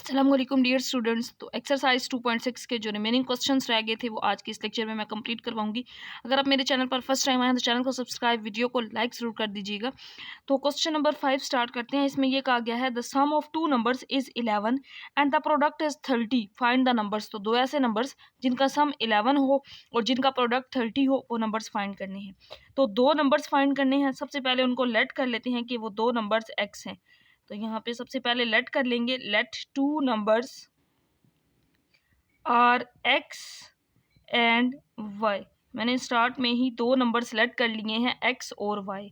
अस्सलामुअलैकुम dear students. तो exercise 2.6 के जो रिमेनिंग क्वेश्चंस रह गए थे वो आज के इस लेक्चर में मैं कंप्लीट करवाऊंगी। अगर आप मेरे चैनल पर फर्स्ट टाइम आए हैं तो चैनल को सब्सक्राइब, वीडियो को लाइक ज़रूर कर दीजिएगा। तो क्वेश्चन नंबर 5 स्टार्ट करते हैं। इसमें ये कहा गया है the sum of two numbers is 11 and the product is 30, find the numbers. तो दो ऐसे नंबर्स जिनका सम 11 हो और जिनका प्रोडक्ट 30 हो, वो नंबर्स फाइंड करने हैं। तो दो नंबर्स फाइंड करने हैं। सबसे पहले उनको लेट कर लेते हैं कि वो दो नंबर्स एक्स हैं। तो यहाँ पे सबसे पहले लेट कर लेंगे, let two numbers are x and y. मैंने स्टार्ट में ही दो नंबर सेलेक्ट कर लिए हैं, एक्स और वाई।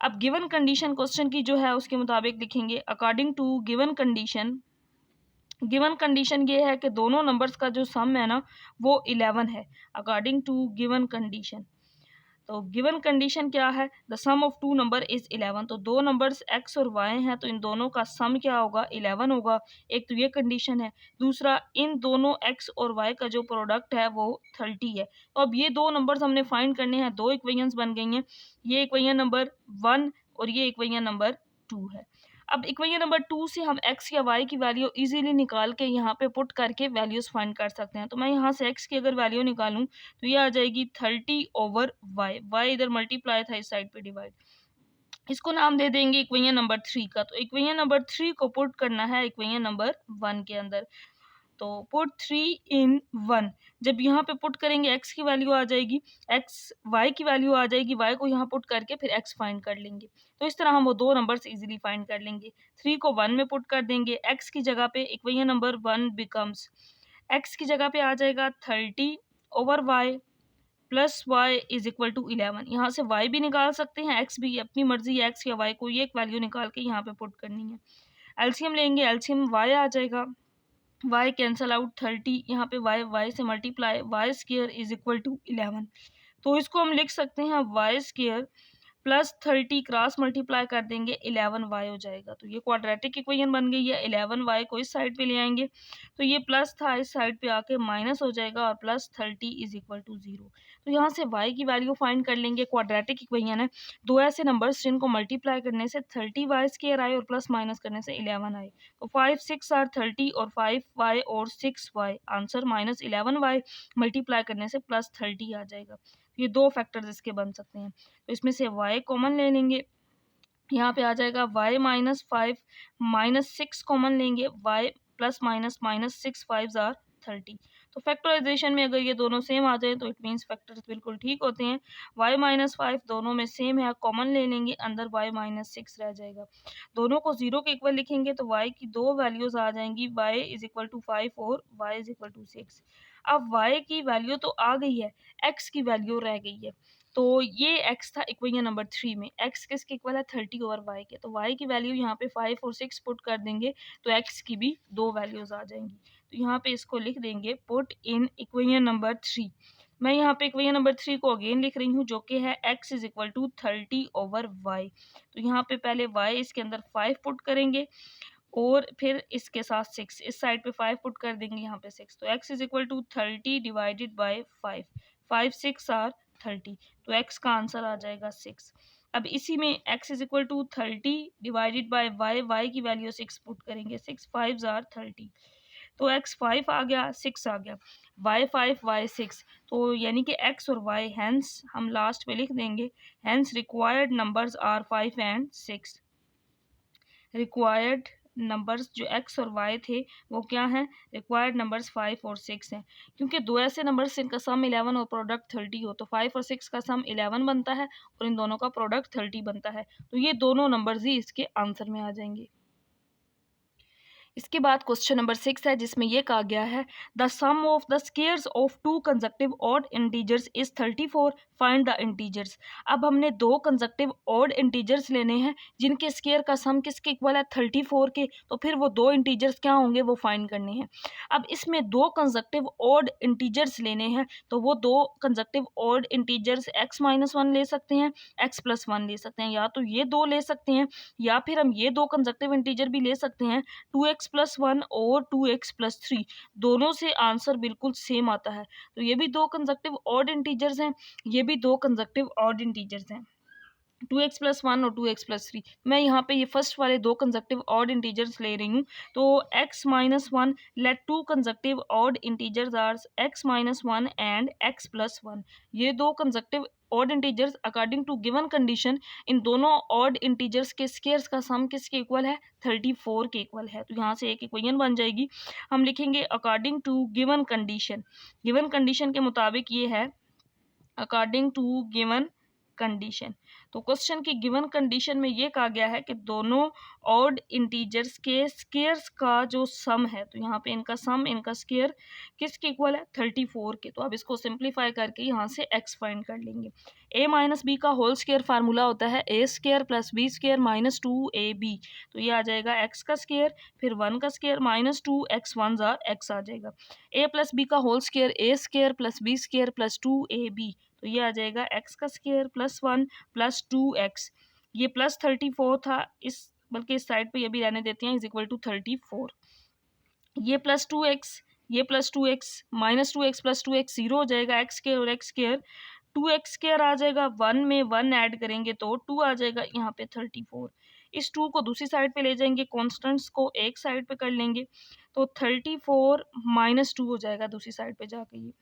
अब गिवन कंडीशन क्वेश्चन की जो है उसके मुताबिक लिखेंगे according to given condition. Given condition ये है कि दोनों नंबर्स का जो सम है ना वो 11 है, अकॉर्डिंग टू गिवन कंडीशन। तो गिवन कंडीशन क्या है, the sum of two number is 11। तो दो नंबर्स एक्स और वाई हैं तो इन दोनों का सम क्या होगा, 11 होगा। एक तो ये कंडीशन है। दूसरा, इन दोनों एक्स और वाई का जो प्रोडक्ट है वो 30 है। तो अब ये दो नंबर्स हमने फाइंड करने हैं। दो इक्वेशंस बन गई हैं। ये इक्वेशन नंबर 1 और ये इक्वेशन नंबर 2 है। अब इक्वेशन नंबर 2 से हम x या y की वैल्यू इजीली निकाल के यहाँ पे पुट करके वैल्यूज फाइंड कर सकते हैं। तो मैं यहाँ से x की अगर वैल्यू निकालूं तो ये आ जाएगी 30/y। y इधर मल्टीप्लाई था, इस साइड पे डिवाइड। इसको नाम दे देंगे इक्वेशन नंबर 3 का। तो इक्वेशन नंबर 3 को पुट करना है इक्वेशन नंबर 1 के अंदर। तो पुट 3 इन 1। जब यहाँ पे पुट करेंगे x की वैल्यू आ जाएगी, x y की वैल्यू आ जाएगी, y को यहाँ पुट करके फिर x फाइंड कर लेंगे। तो इस तरह हम वो दो नंबर्स इजीली फाइंड कर लेंगे। 3 को 1 में पुट कर देंगे, x की जगह पे इक्वेशन नंबर 1 बिकम्स, x की जगह पे आ जाएगा 30/y plus y is equal to 11। यहाँ से y भी निकाल सकते हैं, x भी, अपनी मर्जी है x या y को ये एक वैल्यू निकाल के यहाँ पे पुट करनी है। एलसीएम लेंगे, एलसीएम y आ जाएगा, y कैंसल आउट 30, यहाँ पे y से multiply, y square is equal to 11। तो इसको हम लिख सकते हैं y square plus 30 cross multiply कर देंगे, 11y हो जाएगा। तो ये क्वाड्रेटिक इक्वेशन बन गई है। 11y को इस साइड पे ले आएंगे तो ये प्लस था, इस साइड पे आके माइनस हो जाएगा और प्लस 30 इज इक्वल टू 0। तो यहाँ से y की वैल्यू फाइंड कर लेंगे। क्वाड्रेटिक इक्वेशन है, दो ऐसे नंबर्स जिनको मल्टीप्लाई करने से 30y स्क्वायर आए और प्लस माइनस करने से 11 आए। तो 5 6 आर 30 और 5y और 6y, आंसर -11y मल्टीप्लाई करने से प्लस 30 आ जाएगा। ये दो फैक्टर्स इसके बन सकते हैं। तो इसमें से y कॉमन ले लेंगे, यहाँ पे आ जाएगा y -5 -6 कॉमन लेंगे, y प्लस माइनस -6 5 आर 30। तो फैक्टराइजेशन में अगर ये दोनों सेम आ जाए तो इट मीन्स फैक्टर्स बिल्कुल ठीक होते हैं। y -5 दोनों में सेम है, कॉमन ले लेंगे, अंदर y -6 रह जाएगा। दोनों को 0 के इक्वल लिखेंगे तो y की दो वैल्यूज आ जाएंगी, y इज इक्वल टू 5 और y इज इक्वल टू 6। अब y की वैल्यू तो आ गई है, x की वैल्यू रह गई है। तो ये x था इक्वेशन नंबर 3 में। x किसके इक्वल है, 30/y के। तो y की वैल्यू यहाँ पे 5 और 6 पुट कर देंगे तो x की भी दो वैल्यूज आ जाएंगी। तो यहाँ पे इसको लिख देंगे पुट इन इक्वेशन नंबर 3। मैं यहाँ पे इक्वेशन नंबर 3 को अगेन लिख रही हूँ जो कि है x is equal to 30/y। तो यहाँ पे पहले y इसके अंदर 5 पुट करेंगे और फिर इसके साथ 6, इस साइड पे 5 पुट कर देंगे, यहाँ पे 6। तो x is equal to 30 divided by 5, 5 6 are 30। तो x का आंसर आ जाएगा 6। अब इसी में x is equal to 30 divided by y की वैल्यू 6 पुट करेंगे, 6 5 आर 30। तो x 5 आ गया, 6 आ गया, y 5 y 6। तो यानी कि x और y, हैंस हम लास्ट में लिख देंगे, hence required numbers are 5 and 6। Required numbers जो x और y थे वो क्या हैं, रिक्वायर्ड नंबर्स 5 और 6 हैं। क्योंकि दो ऐसे नंबर्स इनका सम 11 और प्रोडक्ट 30 हो, तो 5 और 6 का सम 11 बनता है और इन दोनों का प्रोडक्ट 30 बनता है। तो ये दोनों नंबर्स ही इसके आंसर में आ जाएंगे। इसके बाद क्वेश्चन नंबर 6 है जिसमें यह कहा गया है the sum of the squares of two consecutive odd integers is 34, find the integers. अब हमने दो कंसेक्टिव ऑड इंटीजर्स लेने हैं जिनके स्क्वायर का सम किसके इक्वल है, 34 के। तो फिर वो दो इंटीजर्स क्या होंगे वो फाइंड करने हैं। अब इसमें दो कंसेक्टिव ऑड इंटीजर्स लेने हैं तो वो दो कंसेक्टिव ऑड इंटीजर्स x-1 ले सकते हैं, x+1 ले सकते हैं, या तो ये दो ले सकते हैं या फिर हम ये दो कंसेक्टिव इंटीजर भी ले सकते हैं, 2x+1 और 2x+3। दोनों से आंसर बिल्कुल सेम आता है। तो ये भी दो कंसेक्टिव ऑड इंटीजर्स हैं, ये भी दो कंसेक्टिव ऑड इंटीजर्स हैं। 2x+1 और 2x+3। मैं यहाँ पे ये फर्स्ट वाले दो कंसेक्टिव ऑड इंटीजर्स ले रही हूँ। तो x-1 let two consecutive odd integers are x-1 and x+1। ये दो consecutive odd integers according to given condition, इन दोनों ऑड इंटीजर्स के स्केयर्स का सम किसके इक्वल है? 34 के इक्वल है। तो यहाँ से एक इक्वेशन बन जाएगी। हम लिखेंगे according to given condition. Given condition के मुताबिक ये है अकॉर्डिंग टू गिवन कंडीशन। तो क्वेश्चन की गिवन कंडीशन में ये कहा गया है कि दोनों ऑड इंटीजर्स के स्केयर्स का जो सम है, तो यहाँ पे इनका सम, इनका स्केयर किसके इक्वल है? 34 के। तो अब इसको सिंप्लीफाई करके यहाँ से x फाइंड कर लेंगे। a माइनस बी का होल स्केयर फार्मूला होता है a square plus b square minus 2ab। तो ये आ जाएगा x का स्केयर, फिर 1 का स्केयर माइनस 2 x 1 जार x आ जाएगा। a प्लस बी का whole square a square plus b square plus 2ab। तो ये आ जाएगा x का स्केयर प्लस 1 प्लस 2x। ये प्लस 34 था, इस बल्कि इस साइड पे ये भी रहने देते हैं, इज इक्वल टू 34। ये प्लस 2x, ये plus 2x minus 2x plus 2x 0 हो जाएगा। x स्केयर और x स्केयर 2x स्केयर आ जाएगा, 1 में 1 ऐड करेंगे तो 2 आ जाएगा यहाँ पे 34। इस 2 को दूसरी साइड पे ले जाएंगे, कॉन्स्टेंट्स को एक साइड पे कर लेंगे, तो 34 माइनस 2 हो जाएगा दूसरी साइड पे जाके। ये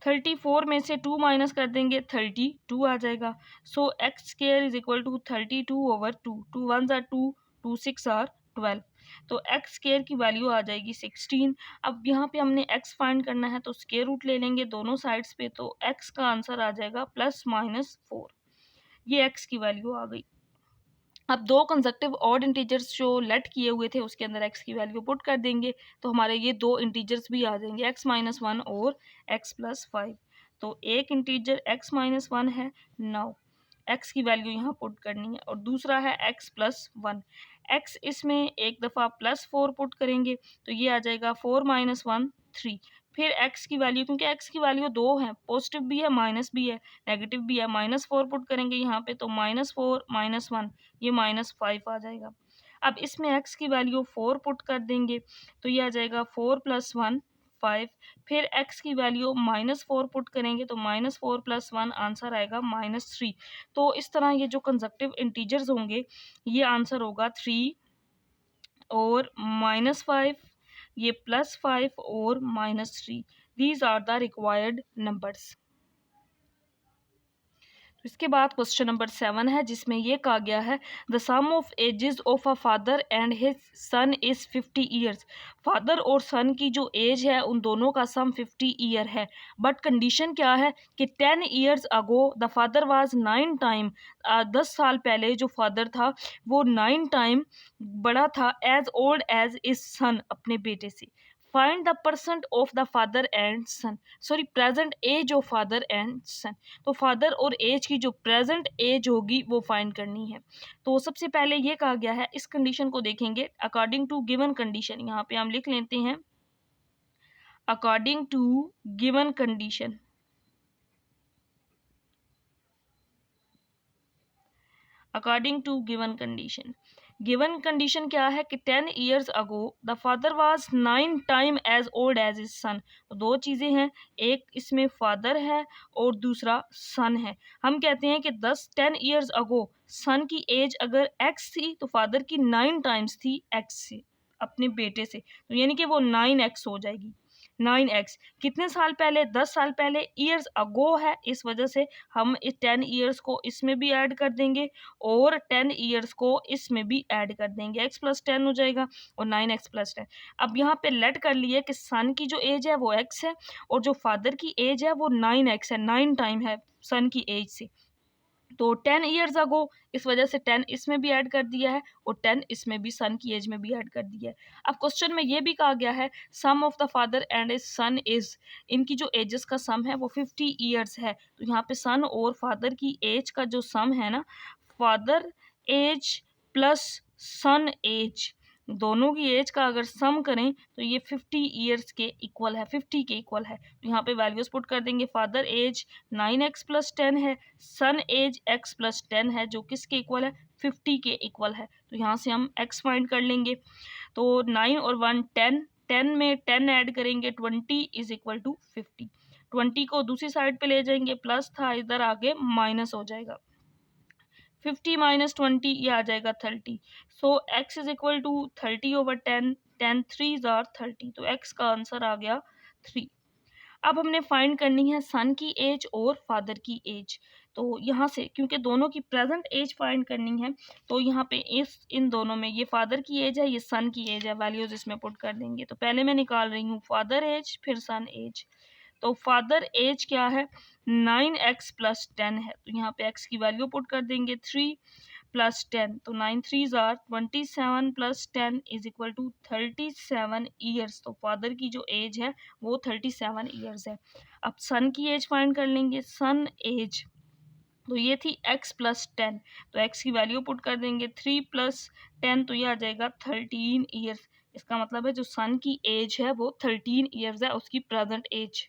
34 में से 2 माइनस कर देंगे, 32 आ जाएगा। So x square is equal to 32/2। 2 1 जार 2, 2 6 आर 12। तो एक्स स्केयर की वैल्यू आ जाएगी 16। अब यहाँ पे हमने एक्स फाइंड करना है, तो स्केयर रूट ले लेंगे दोनों साइड्स पे, तो एक्स का आंसर आ जाएगा +-4। ये एक्स की वैल्यू आ गई। अब दो कंसेक्टिव ऑड इंटीजर्स जो लेट किए हुए थे उसके अंदर x की वैल्यू पुट कर देंगे, तो हमारे ये दो इंटीजर्स भी आ जाएंगे, x-1 और x+5। तो एक इंटीजर x-1 है, नाउ x की वैल्यू यहाँ पुट करनी है, और दूसरा है x+1। x इसमें एक दफ़ा +4 पुट करेंगे, तो ये आ जाएगा 4 - 1 3। फिर x की वैल्यू, क्योंकि x की वैल्यू दो है, पॉजिटिव भी है माइनस भी है, नेगेटिव भी है, -4 पुट करेंगे यहाँ पे, तो -4 - 1 ये -5 आ जाएगा। अब इसमें x की वैल्यू 4 पुट कर देंगे, तो ये आ जाएगा 4 + 1 5। फिर x की वैल्यू -4 पुट करेंगे, तो -4 + 1 आंसर आएगा -3। तो इस तरह ये जो कंसेक्टिव इंटीजर्स होंगे, ये आंसर होगा 3 और -5, ये +5 और -3। These are the required numbers. इसके बाद क्वेश्चन नंबर 7 है, जिसमें ये कहा गया है the sum of ages of a father and his son is 50 years. Father और सन की जो एज है उन दोनों का सम 50 ईयर है, बट कंडीशन क्या है कि 10 years ago the father was 9 time. 10 साल पहले जो फादर था वो 9 टाइम बड़ा था as old as his son, अपने बेटे से। Find the percent of the father and son, sorry present age of father and son. तो फादर और एज की जो प्रेजेंट एज होगी वो फाइंड करनी है। तो सबसे पहले ये कहा गया है, इस कंडीशन को देखेंगे अकॉर्डिंग टू गिवन कंडीशन। यहाँ पे हम लिख लेते हैं according to given condition. According to given condition, given condition क्या है कि 10 years ago the father was 9 time as old as his son. तो दो चीज़ें हैं, एक इसमें फादर है और दूसरा सन है। हम कहते हैं कि 10 ईयर्स अगो सन की एज अगर x थी तो फादर की 9 टाइम्स थी x से, अपने बेटे से, तो यानी कि वो 9x हो जाएगी। 9x कितने साल पहले? 10 साल पहले, ईयर्स अगो है, इस वजह से हम इस 10 ईयर्स को इसमें भी ऐड कर देंगे और 10 ईयर्स को इसमें भी ऐड कर देंगे, x + 10 हो जाएगा और 9x + 10। अब यहाँ पे लेट कर लिए कि सन की जो एज है वो x है और जो फादर की एज है वो 9x है, 9 टाइम है सन की एज से। तो 10 ईयर्स अगो, इस वजह से 10 इसमें भी ऐड कर दिया है और 10 इसमें भी, सन की एज में भी ऐड कर दिया है। अब क्वेश्चन में ये भी कहा गया है sum of the father and his son his, इनकी जो एजेस का सम है वो 50 ईयर्स है। तो यहाँ पे सन और फादर की एज का जो सम है ना, फादर एज प्लस सन एज, दोनों की एज का अगर सम करें तो ये 50 ईयर्स के इक्वल है, 50 के इक्वल है। तो यहाँ पे वैल्यूज पुट कर देंगे, फादर एज 9x + 10 है, सन एज x + 10 है, जो किसके इक्वल है? 50 के इक्वल है। तो यहाँ से हम x फाइंड कर लेंगे, तो 9 और 1 10, 10 में 10 ऐड करेंगे 20 इज इक्वल टू 50। 20 को दूसरी साइड पे ले जाएंगे, प्लस था इधर आगे माइनस हो जाएगा। 50 माइनस 20 ये आ जाएगा 30। So x is equal to 30/10, 10 3s are 30, तो x का आंसर आ गया 3। अब हमने फाइंड करनी है सन की एज और फादर की एज। तो यहाँ से क्योंकि दोनों की प्रेजेंट एज फाइंड करनी है, तो यहाँ पे इन दोनों में ये फादर की एज है, ये सन की एज है, वैल्यूज इसमें पुट कर देंगे। तो पहले मैं निकाल रही हूँ फादर एज फिर सन एज। तो फादर एज क्या है, 9x प्लस 10 है, तो यहाँ पे x की वैल्यू पुट कर देंगे 3 प्लस 10, तो 9 3s are 27 plus 10 is equal to 37 years. तो फादर की जो एज है वो 37 ईयर्स है। अब सन की एज फाइंड कर लेंगे, सन एज तो ये थी x प्लस 10, तो x की वैल्यू पुट कर देंगे 3 प्लस 10, तो ये आ जाएगा 13 ईयर्स। इसका मतलब है जो सन की एज है वो 13 ईयर्स है, उसकी प्रेजेंट एज।